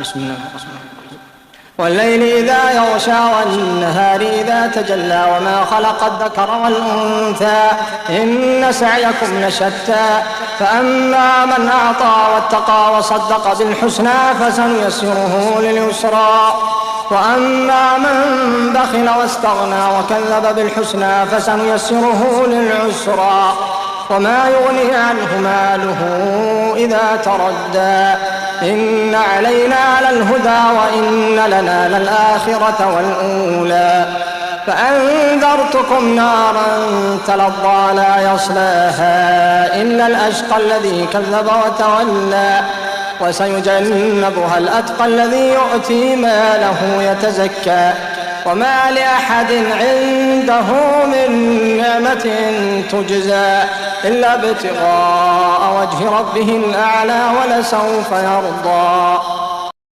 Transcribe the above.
بسم الله الرحمن الرحيم. والليل إذا يغشى والنهار إذا تجلى وما خلق الذكر والأنثى إن سعيكم لشتى فأما من أعطى واتقى وصدق بالحسنى فسنيسره لليسرى وأما من بخل واستغنى وكذب بالحسنى فسنيسره للعسرى وما يغني عنه ماله إذا تردى إن علينا للهدى وإن لنا للآخرة والأولى فأنذرتكم نارا تلظى لا يصلاها إلا الأشقى الذي كذب وتولى وسيجنبها الأتقى الذي يؤتي ماله يتزكى وما لأحد عنده من نعمة تجزى إلا ابتغاء وجه ربه الأعلى ولسوف يرضى.